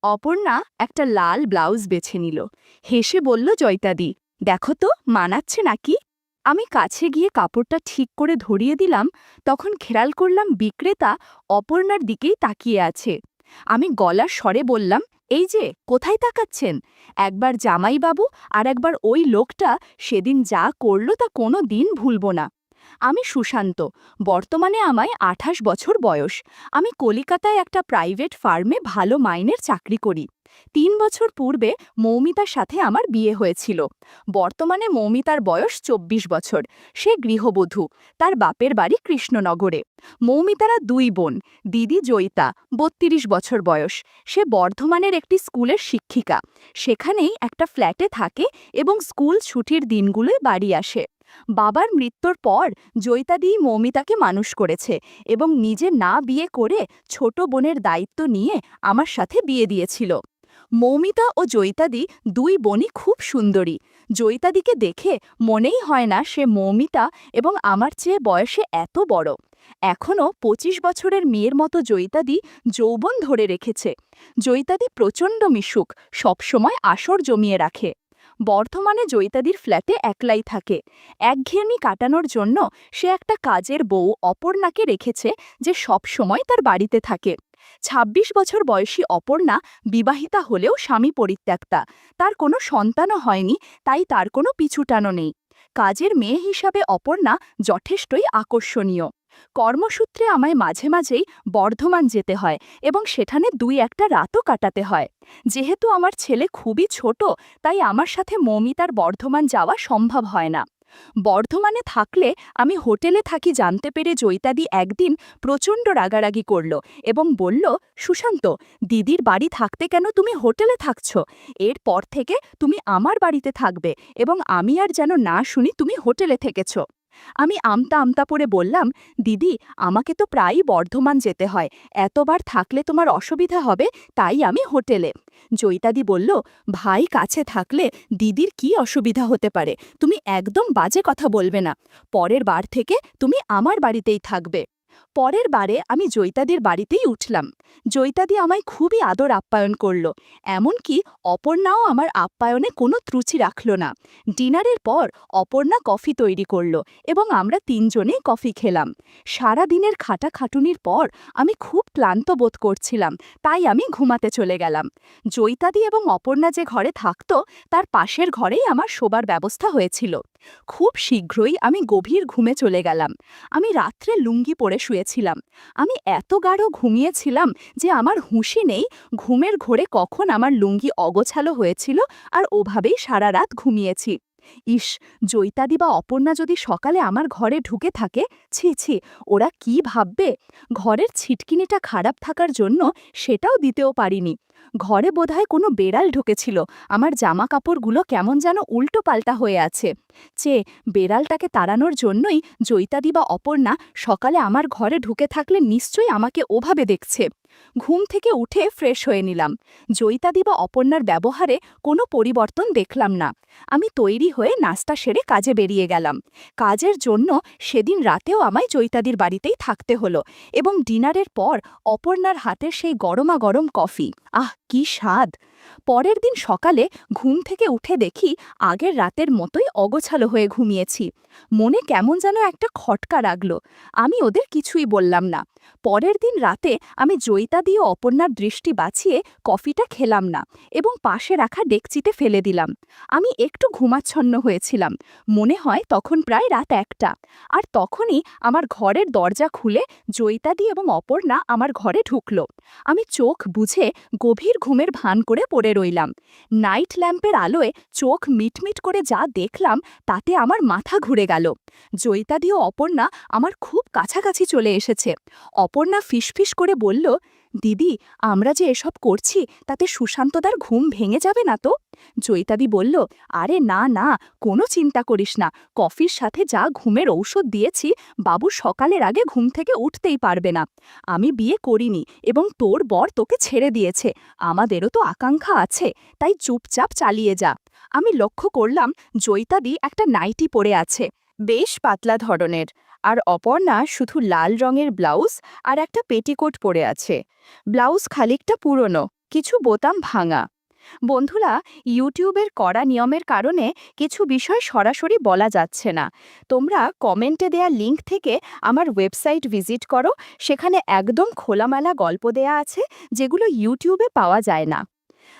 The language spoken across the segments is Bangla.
অপর্ণা একটা লাল ব্লাউজ বেছে নিল। হেসে বলল, জয়িতাদি, দেখো তো মানাচ্ছে নাকি। আমি কাছে গিয়ে কাপড়টা ঠিক করে ধরিয়ে দিলাম। তখন খেয়াল করলাম বিক্রেতা অপর্ণার দিকেই তাকিয়ে আছে। আমি গলার স্বরে বললাম, এই যে কোথায় তাকাচ্ছেন? একবার জামাইবাবু আর একবার ওই লোকটা সেদিন যা করল তা কোনো দিন ভুলব না। আমি সুশান্ত। বর্তমানে আমায় ২৮ বছর বয়স। আমি কলিকাতায় একটা প্রাইভেট ফার্মে ভালো মাইনের চাকরি করি। ৩ বছর পূর্বে মৌমিতার সাথে আমার বিয়ে হয়েছিল। বর্তমানে মৌমিতার বয়স ২৪ বছর। সে গৃহবধূ। তার বাপের বাড়ি কৃষ্ণনগরে। মৌমিতারা ২ বোন। দিদি জয়িতা, ৩২ বছর বয়স। সে বর্ধমানের একটি স্কুলের শিক্ষিকা। সেখানেই একটা ফ্ল্যাটে থাকে এবং স্কুল ছুটির দিনগুলোয় বাড়ি আসে। বাবার মৃত্যুর পর জয়িতাদি মৌমিতাকে মানুষ করেছে এবং নিজে না বিয়ে করে ছোট বোনের দায়িত্ব নিয়ে আমার সাথে বিয়ে দিয়েছিল। মৌমিতা ও জয়িতাদি ২ বোনই খুব সুন্দরী। জয়িতাদিকে দেখে মনেই হয় না সে মৌমিতা এবং আমার চেয়ে বয়সে এত বড়। এখনও ২৫ বছরের মেয়ের মতো জয়িতাদি যৌবন ধরে রেখেছে। জয়িতাদি প্রচণ্ড মিশুক, সবসময় আসর জমিয়ে রাখে। বর্ধমানে জয়িতাদির ফ্ল্যাটে একলাই থাকে। একঘেয়েমি কাটানোর জন্য সে একটা কাজের বউ অপর্ণাকে রেখেছে, যে সব সময় তার বাড়িতে থাকে। ২৬ বছর বয়সী অপর্ণা বিবাহিতা হলেও স্বামী পরিত্যক্তা। তার কোনো সন্তানও হয়নি, তাই তার কোনো পিছুটানো নেই। কাজের মেয়ে হিসাবে অপর্ণা যথেষ্টই আকর্ষণীয়। কর্মসূত্রে আমায় মাঝে মাঝেই বর্ধমান যেতে হয় এবং সেখানে ২-১টা রাতও কাটাতে হয়। যেহেতু আমার ছেলে খুবই ছোট, তাই আমার সাথে মৌমিতার বর্ধমান যাওয়া সম্ভব হয় না। বর্ধমানে থাকলে আমি হোটেলে থাকি জানতে পেরে জয়িতাদি একদিন প্রচণ্ড রাগারাগি করল এবং বলল, সুশান্ত, দিদির বাড়ি থাকতে কেন তুমি হোটেলে থাকছ? এরপর থেকে তুমি আমার বাড়িতে থাকবে এবং আমি আর যেন না শুনি তুমি হোটেলে থেকেছ। আমি আমতা আমতা পড়ে বললাম, দিদি, আমাকে তো প্রায়ই বর্ধমান যেতে হয়, এতবার থাকলে তোমার অসুবিধা হবে, তাই আমি হোটেলে। জয়িতাদি বলল, ভাই কাছে থাকলে দিদির কি অসুবিধা হতে পারে? তুমি একদম বাজে কথা বলবে না। পরের বার থেকে তুমি আমার বাড়িতেই থাকবে। পরের বারে আমি জয়িতাদির বাড়িতেই উঠলাম। জয়িতাদি আমায় খুবই আদর আপ্যায়ন করল। এমনকি অপর্ণাও আমার আপ্যায়নে কোনো ত্রুচি রাখল না। ডিনারের পর অপর্ণা কফি তৈরি করল এবং আমরা ৩ জনেই কফি খেলাম। সারা দিনের খাটাখাটুনির পর আমি খুব ক্লান্ত বোধ করছিলাম, তাই আমি ঘুমাতে চলে গেলাম। জয়িতাদি এবং অপর্ণা যে ঘরে থাকত তার পাশের ঘরেই আমার শোবার ব্যবস্থা হয়েছিল। খুব শীঘ্রই আমি গভীর ঘুমে চলে গেলাম। আমি রাত্রে লুঙ্গি পরে শুয়েছিলাম। আমি এত গাঢ় ঘুমিয়েছিলাম যে আমার হুঁশই নেই ঘুমের ঘোরে কখন আমার লুঙ্গি অগোছালো হয়েছিল, আর ওভাবেই সারা রাত ঘুমিয়েছি। ইস, জয়িতাদি বা অপর্ণা যদি সকালে আমার ঘরে ঢুকে থাকে, ছি ছি, ওরা কি ভাববে। ঘরের ছিটকিনিটা খারাপ থাকার জন্য সেটাও দিতেও পারিনি। ঘরে বোধহয় কোনো বেড়াল ঢুকেছিল। আমার জামা কাপড়গুলো কেমন যেন উল্টো পাল্টা হয়ে আছে। বেড়ালটাকে তাড়ানোর জন্যই জয়িতাদি বা অপর্ণা সকালে আমার ঘরে ঢুকে থাকলে নিশ্চয়ই আমাকে ওভাবে দেখছে। ঘুম থেকে উঠে ফ্রেশ হয়ে নিলাম। জয়িতাদি বা অপর্ণার ব্যবহারে কোনো পরিবর্তন দেখলাম না। আমি তৈরি হয়ে নাস্তা সেরে কাজে বেরিয়ে গেলাম। কাজের জন্য সেদিন রাতেও আমায় জয়িতাদির বাড়িতেই থাকতে হলো এবং ডিনারের পর অপর্ণার হাতের সেই গরমা গরম কফি, আহ কি স্বাদ! পরের দিন সকালে ঘুম থেকে উঠে দেখি আগের রাতের মতোই অগোছালো হয়ে ঘুমিয়েছি। মনে কেমন যেন একটা খটকা লাগল। আমি ওদের কিছুই বললাম না। পরের দিন রাতে আমি জয়িতাদি ও অপর্ণার দৃষ্টি বাঁচিয়ে কফিটা খেলাম না এবং পাশে রাখা ডেকচিতে ফেলে দিলাম। আমি একটু ঘুমাচ্ছন্ন হয়েছিলাম। মনে হয় তখন প্রায় রাত ১টা। আর তখনই আমার ঘরের দরজা খুলে জয়িতাদি এবং অপর্ণা আমার ঘরে ঢুকল। আমি চোখ বুঝে গভীর ঘুমের ভান করে পড়ে রইলাম। নাইট ল্যাম্পের আলোয় চোখ মিটমিট করে যা দেখলাম তাতে আমার মাথা ঘুরে গেল। জয়িতাদি ও অপর্ণা আমার খুব কাছাকাছি চলে এসেছে। অপর্ণা ফিসফিস করে বলল, দিদি, আমরা যে এসব করছি তাতে সুশান্তদার ঘুম ভেঙে যাবে না তো? জয়িতাদি বলল, আরে না না, কোনো চিন্তা করিস না। কফির সাথে যা ঘুমের ঔষধ দিয়েছি, বাবু সকালের আগে ঘুম থেকে উঠতেই পারবে না। আমি বিয়ে করিনি এবং তোর বর তোকে ছেড়ে দিয়েছে। আমাদেরও তো আকাঙ্ক্ষা আছে, তাই চুপচাপ চালিয়ে যা। আমি লক্ষ্য করলাম জয়িতাদি একটা নাইটি পরে আছে, বেশ পাতলা ধরনের, আর অপর্ণা শুধু লাল রঙের ব্লাউজ আর একটা পেটিকোট পরে আছে। ব্লাউজ খানিকটা পুরনো, কিছু বোতাম ভাঙা। বন্ধুরা, ইউটিউবের কড়া নিয়মের কারণে কিছু বিষয় সরাসরি বলা যাচ্ছে না। তোমরা কমেন্টে দেয়া লিংক থেকে আমার ওয়েবসাইট ভিজিট করো, সেখানে একদম খোলামেলা গল্প দেয়া আছে, যেগুলো ইউটিউবে পাওয়া যায় না।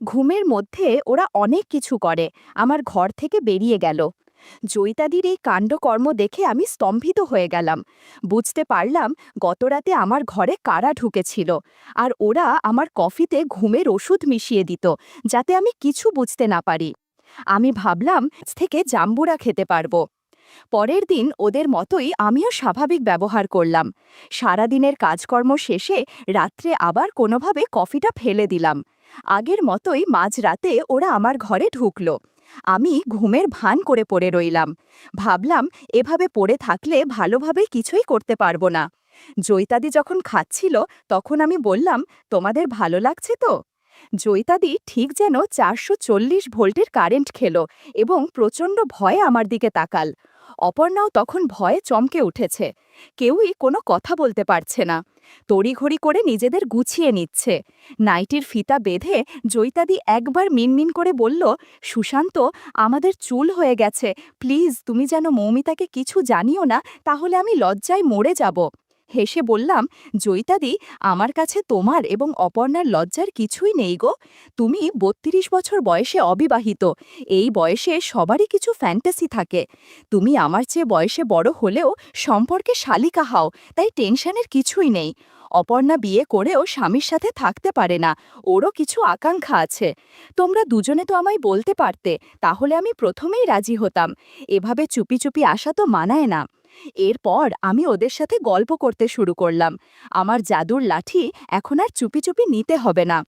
ঘুমের মধ্যে ওরা অনেক কিছু করে, আমার ঘর থেকে বেরিয়ে গেল। জয়িতাদির এই কাণ্ডকর্ম দেখে আমি স্তম্ভিত হয়ে গেলাম। বুঝতে পারলাম গতরাতে আমার ঘরে কারা ঢুকেছিল, আর ওরা আমার কফিতে ঘুমের ওষুধ মিশিয়ে দিত, যাতে আমি কিছু বুঝতে না পারি। আমি ভাবলাম আজ থেকে জাম্বুরা খেতে পারবো। পরের দিন ওদের মতোই আমিও স্বাভাবিক ব্যবহার করলাম। সারাদিনের কাজকর্ম শেষে রাত্রে আবার কোনোভাবে কফিটা ফেলে দিলাম। আগের মতোই মাঝরাতে ওরা আমার ঘরে ঢুকলো। আমি ঘুমের ভান করে পড়ে রইলাম। ভাবলাম এভাবে পড়ে থাকলে ভালোভাবে কিছুই করতে পারবো না। জয়িতাদি যখন খাচ্ছিল তখন আমি বললাম, তোমাদের ভালো লাগছে তো? জয়িতাদি ঠিক যেন 440 ভোল্টের কারেন্ট খেলো এবং প্রচণ্ড ভয়ে আমার দিকে তাকাল। অপর্ণাও তখন ভয়ে চমকে উঠেছে। কেউই কোনো কথা বলতে পারছে না। তড়িঘড়ি করে নিজেদের গুছিয়ে নিচ্ছে। নাইটির ফিতা বেঁধে জয়িতাদি একবার মিনমিন করে বলল, সুশান্ত, আমাদের চুল হয়ে গেছে, প্লিজ তুমি যেন মৌমিতাকে কিছু জানিও না, তাহলে আমি লজ্জায় মরে যাব। হেসে বললাম, জয়িতাদি, আমার কাছে তোমার এবং অপর্ণার লজ্জার কিছুই নেই গো। তুমি 32 বছর বয়সে অবিবাহিত। এই বয়সে সবারই কিছু ফ্যান্টাসি থাকে। তুমি আমার চেয়ে বয়সে বড় হলেও সম্পর্কে শালিকা হও, তাই টেনশনের কিছুই নেই। অপর্ণা বিয়ে করেও স্বামীর সাথে থাকতে পারে না, ওরও কিছু আকাঙ্ক্ষা আছে। তোমরা দুজনে তো আমায় বলতে পারতে, তাহলে আমি প্রথমেই রাজি হতাম। এভাবে চুপি চুপি আসা তো মানায় না। এরপর আমি ওদের সাথে গল্প করতে শুরু করলাম। আমার জাদুর লাঠি এখন আর চুপি চুপি নিতে হবে না।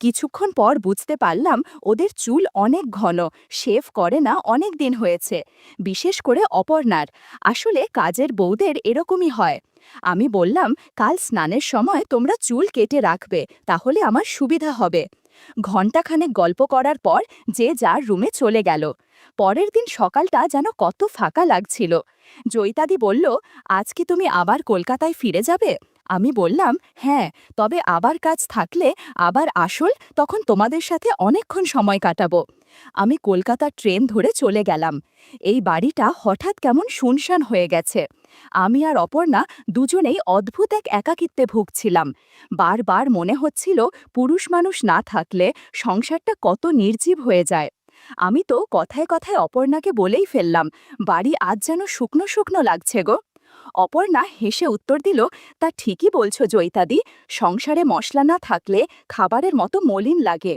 কিছুক্ষণ পর বুঝতে পারলাম ওদের চুল অনেক ঘন, শেভ করে না অনেক দিন হয়েছে। বিশেষ করে অপর্ণার। আসলে কাজের বউদের এরকমই হয়। আমি বললাম, কাল স্নানের সময় তোমরা চুল কেটে রাখবে, তাহলে আমার সুবিধা হবে। ঘণ্টাখানেক গল্প করার পর যে যার রুমে চলে গেল। পরের দিন সকালটা যেন কত ফাঁকা লাগছিল। জয়িতাদি বলল, আজ কি তুমি আবার কলকাতায় ফিরে যাবে? আমি বললাম, হ্যাঁ, তবে আবার কাজ থাকলে আবার আসল, তখন তোমাদের সাথে অনেকক্ষণ সময় কাটাবো। আমি কলকাতার ট্রেন ধরে চলে গেলাম। এই বাড়িটা হঠাৎ কেমন শুনশান হয়ে গেছে। আমি আর অপর্ণা দুজনেই অদ্ভুত এক একাকিত্বে ভুগছিলাম। বারবার মনে হচ্ছিল পুরুষ মানুষ না থাকলে সংসারটা কত নির্জীব হয়ে যায়। আমি তো কথায় কথায় অপর্ণাকে বলেই ফেললাম, বাড়ি আজ যেন শুকনো শুকনো লাগছে গো। অপর্ণা হেসে উত্তর দিল, তা ঠিকই বলছো জয়িতাদি, সংসারে মশলা না থাকলে খাবারের মতো মলিন লাগে।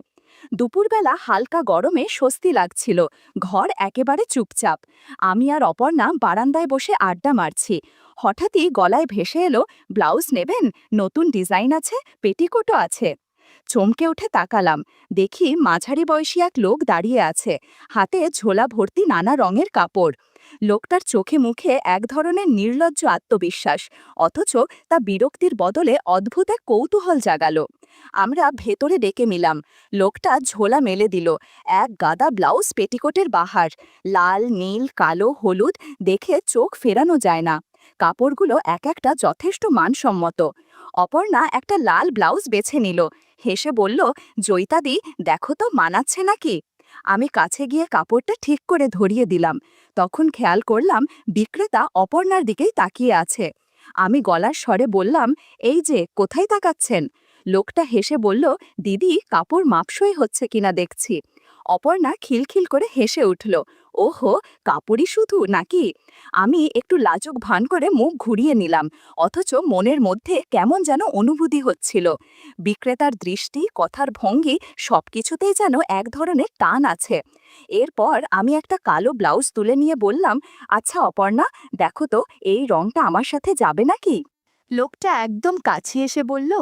দুপুরবেলা হালকা গরমে স্বস্তি লাগছিল। ঘর একেবারে চুপচাপ। আমি আর অপর্ণা বারান্দায় বসে আড্ডা মারছি। হঠাৎই গলায় ভেসে এলো, ব্লাউজ নেবেন? নতুন ডিজাইন আছে, পেটিকোটও আছে। চমকে উঠে তাকালাম। দেখি মাঝারি বয়সী এক লোক দাঁড়িয়ে আছে, হাতে ঝোলা ভর্তি নানা রঙের কাপড়। লোকটার চোখে মুখে এক ধরনের নির্লজ্জ আত্মবিশ্বাস, অথচ তা বিরক্তির বদলে অদ্ভুত এক কৌতূহল জাগালো। আমরা ভেতরে ডেকে নিলাম। লোকটা ঝোলা মেলে দিল। এক গাদা ব্লাউজ পেটিকোটের বাহার, লাল, নীল, কালো, হলুদ, দেখে চোখ ফেরানো যায় না। কাপড়গুলো এক একটা যথেষ্ট মানসম্মত। অপর্ণা একটা লাল ব্লাউজ বেছে নিল। হেসে বলল, জয়িতাদি, দেখো তো মানাচ্ছে নাকি? আমি কাছে গিয়ে কাপড়টা ঠিক করে ধরিয়ে দিলাম। তখন খেয়াল করলাম বিক্রেতা অপর্ণার দিকেই তাকিয়ে আছে। আমি গলার স্বরে বললাম, এই যে, কোথায় তাকাচ্ছেন? লোকটা হেসে বলল, দিদি, কাপড় মাপসই হচ্ছে কিনা দেখছি। অপর্ণা খিলখিল করে হেসে উঠল, ওহো, কাপড়ই শুধু নাকি? আমি একটু লাজুক ভান করে মুখ ঘুরিয়ে নিলাম, অথচ মনের মধ্যে কেমন যেন অনুভূতি হচ্ছিল। বিক্রেতার দৃষ্টি, কথার ভঙ্গি, সবকিছুতেই যেন এক ধরনের টান আছে। এরপর আমি একটা কালো ব্লাউজ তুলে নিয়ে বললাম, আচ্ছা অপর্ণা, দেখো তো এই রংটা আমার সাথে যাবে নাকি? লোকটা একদম কাছে এসে বলল,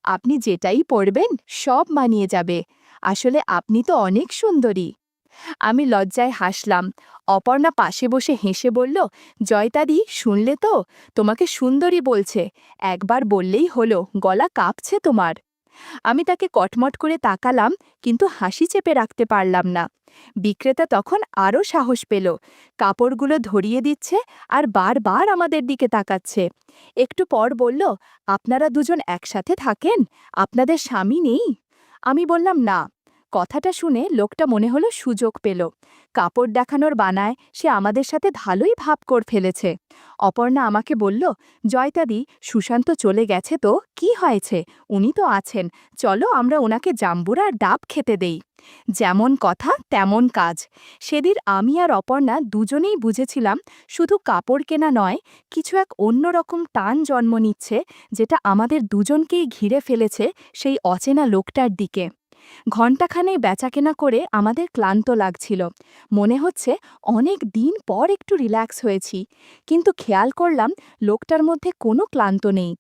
আপনি যেটাই পরবেন সব মানিয়ে যাবে। আসলে আপনি তো অনেক সুন্দরী। আমি লজ্জায় হাসলাম। অপর্ণা পাশে বসে হেসে বলল, জয়িতাদি, শুনলে তো? তোমাকে সুন্দরী বলছে। একবার বললেই হলো, গলা কাঁপছে তোমার। আমি তাকে কটমট করে তাকালাম, কিন্তু হাসি চেপে রাখতে পারলাম না। বিক্রেতা তখন আরও সাহস পেল। কাপড়গুলো ধরিয়ে দিচ্ছে আর বারবার আমাদের দিকে তাকাচ্ছে। একটু পর বলল, আপনারা দুজন একসাথে থাকেন? আপনাদের স্বামী নেই? আমি বললাম না। কথাটা শুনে লোকটা মনে হলো সুযোগ পেল। কাপড় দেখানোর বানায় সে আমাদের সাথে ভালোই ভাব করে ফেলেছে। অপর্ণা আমাকে বলল, জয়তাদি, সুশান্ত চলে গেছে তো কি হয়েছে, উনি তো আছেন, চলো আমরা ওনাকে জাম্বুরা আর ডাব খেতে দেই। যেমন কথা তেমন কাজ। সেদিন আমি আর অপর্ণা দুজনেই বুঝেছিলাম শুধু কাপড় কেনা নয়, কিছু এক অন্যরকম টান জন্ম নিচ্ছে, যেটা আমাদের দুজনকেই ঘিরে ফেলেছে সেই অচেনা লোকটার দিকে। ঘণ্টাখানেক বেচাকেনা করে আমাদের ক্লান্ত লাগছিল, মনে হচ্ছে অনেক দিন পর একটু রিল্যাক্স হয়েছি। কিন্তু খেয়াল করলাম লোকটার মধ্যে কোনো ক্লান্ত নেই।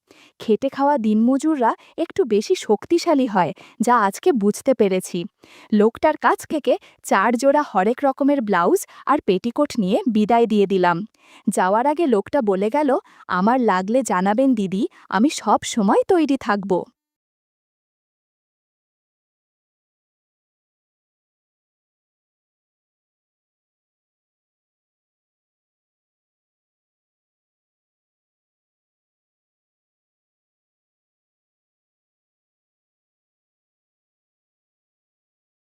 খেটে খাওয়া দিনমজুররা একটু বেশি শক্তিশালী হয়, যা আজকে বুঝতে পেরেছি। লোকটার কাছ থেকে 4 জোড়া হরেক রকমের ব্লাউজ আর পেটিকোট নিয়ে বিদায় দিয়ে দিলাম। যাওয়ার আগে লোকটা বলে গেল, আমার লাগলে জানাবেন দিদি, আমি সব সময় তৈরি থাকব।